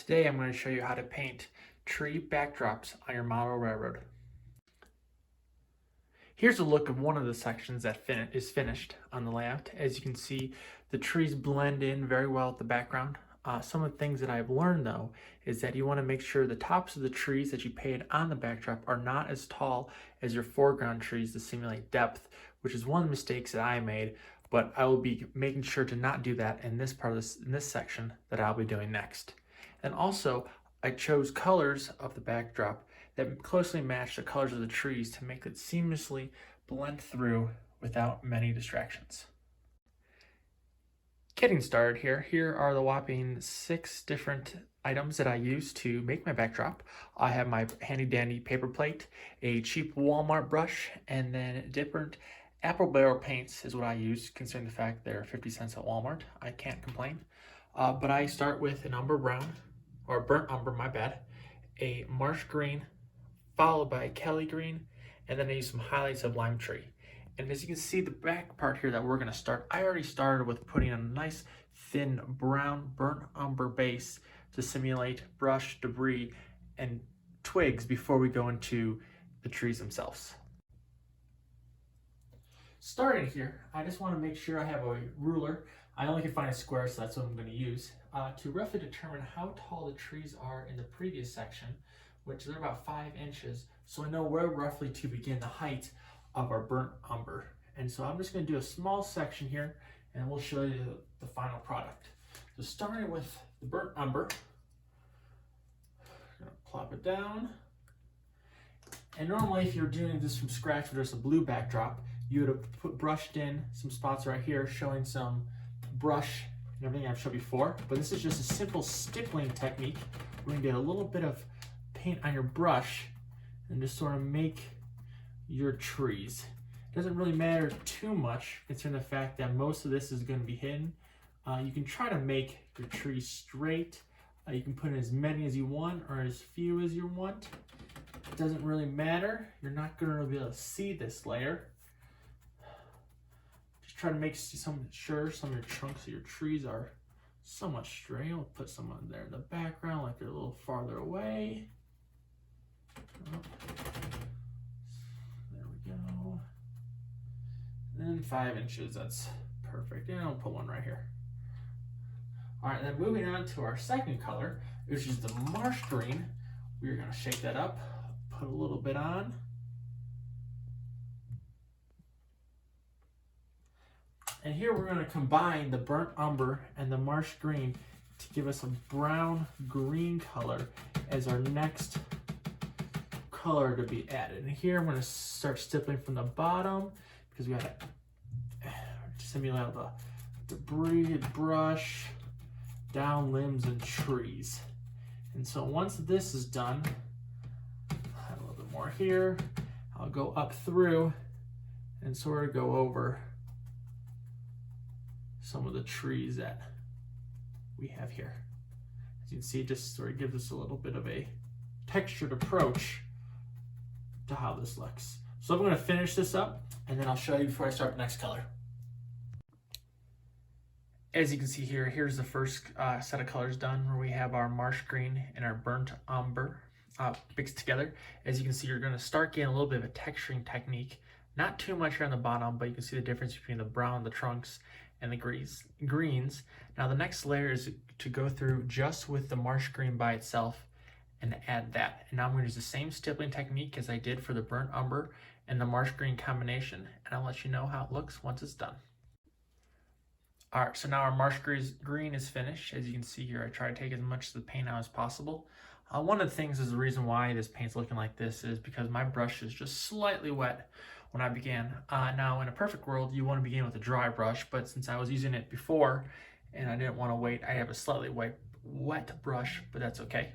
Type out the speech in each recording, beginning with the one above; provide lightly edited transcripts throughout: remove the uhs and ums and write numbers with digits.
Today I'm going to show you how to paint tree backdrops on your model railroad. Here's a look of one of the sections that is finished on the layout. As you can see, the trees blend in very well with the background. Some of the things that I've learned though is that you want to make sure the tops of the trees that you paint on the backdrop are not as tall as your foreground trees to simulate depth, which is one of the mistakes that I made, but I will be making sure to not do that in this part of this section that I'll be doing next. And also, I chose colors of the backdrop that closely match the colors of the trees to make it seamlessly blend through without many distractions. Getting started here are the whopping 6 different items that I use to make my backdrop. I have my handy dandy paper plate, a cheap Walmart brush, and then different apple barrel paints is what I use, considering the fact they're 50 cents at Walmart. I can't complain. But I start with an umber brown, or burnt umber, my bad, a marsh green, followed by a Kelly green, and then I use some highlights of lime tree. And as you can see, the back part here that we're going to start, I already started with putting a nice thin brown burnt umber base to simulate brush, debris, and twigs before we go into the trees themselves. Starting here, I just want to make sure I have a ruler. I only can find a square, so that's what I'm going to use, to roughly determine how tall the trees are in the previous section, which they're about 5 inches, so I know where roughly to begin the height of our burnt umber. And so I'm just going to do a small section here, and we'll show you the final product. So starting with the burnt umber, I'm going to plop it down. And normally if you're doing this from scratch with just a blue backdrop, you would have brushed in some spots right here showing some brush and everything I've showed before, but this is just a simple stippling technique. We're going to get a little bit of paint on your brush and just sort of make your trees. It doesn't really matter too much considering the fact that most of this is going to be hidden. You can try to make your trees straight. You can put in as many as you want or as few as you want. It doesn't really matter. You're not going to be able to see this layer. Just try to make sure some of your trunks of your trees are somewhat straight. I'll put some on there in the background like they're a little farther away. There we go. And 5 inches, that's perfect. And I'll put one right here. All right, then moving on to our second color, which is the marsh green. We're gonna shake that up, put a little bit on. And here we're gonna combine the burnt umber and the marsh green to give us a brown green color as our next color to be added. And here I'm going to start stippling from the bottom because we got to simulate the debris, brush, down limbs and trees. And so once this is done, add a little bit more here. I'll go up through and sort of go over some of the trees that we have here. As you can see, it just sort of gives us a little bit of a textured approach to how this looks. So I'm going to finish this up and then I'll show you before I start the next color. As you can see here, here's the first set of colors done where we have our marsh green and our burnt umber mixed together. As you can see, you're going to start getting a little bit of a texturing technique. Not too much here on the bottom, but you can see the difference between the brown, the trunks, and the greens. Now the next layer is to go through just with the marsh green by itself and add that. And now I'm going to use the same stippling technique as I did for the burnt umber and the marsh green combination, and I'll let you know how it looks once it's done. All right, so now our marsh green is finished. As you can see here, I try to take as much of the paint out as possible. One of the things is the reason why this paint's looking like this is because my brush is just slightly wet when I began. Now in a perfect world, you want to begin with a dry brush, but since I was using it before and I didn't want to wait, I have a slightly wet brush, but that's okay.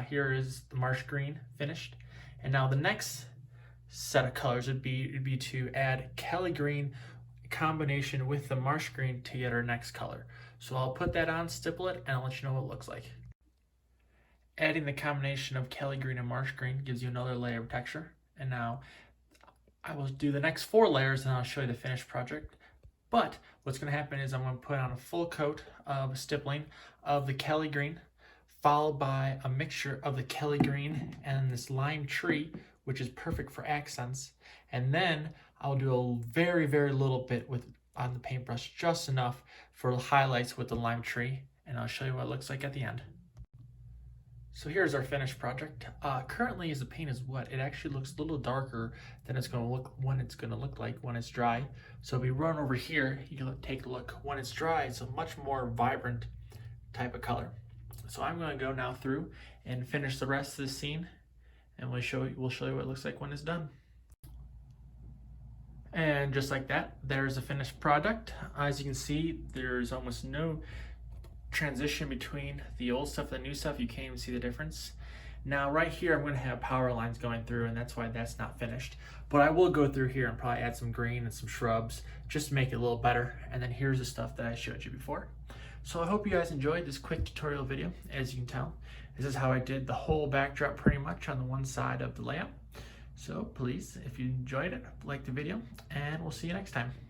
Here is the marsh green finished. And now the next set of colors would be to add Kelly green combination with the marsh green to get our next color. So I'll put that on, stipple it, and I'll let you know what it looks like. Adding the combination of Kelly green and marsh green gives you another layer of texture. And now I will do the next 4 layers and I'll show you the finished project. But what's going to happen is I'm going to put on a full coat of stippling of the Kelly green, followed by a mixture of the Kelly green and this lime tree, which is perfect for accents. And then I'll do a very, very little bit on the paintbrush, just enough for the highlights with the lime tree. And I'll show you what it looks like at the end. So here's our finished project. Currently, as the paint is wet, it actually looks a little darker than it's going to look like when it's dry. So if we run over here, you can take a look. When it's dry, it's a much more vibrant type of color. So I'm going to go now through and finish the rest of the scene, and we'll show you what it looks like when it's done. And just like that, there's a finished product. As you can see, there's almost no transition between the old stuff and the new stuff. You can't even see the difference. Now right here I'm going to have power lines going through, and that's why that's not finished, but I will go through here and probably add some green and some shrubs just to make it a little better. And then here's the stuff that I showed you before. So I hope you guys enjoyed this quick tutorial video. As you can tell, this is how I did the whole backdrop pretty much on the one side of the layout. So please, if you enjoyed it, like the video, and we'll see you next time.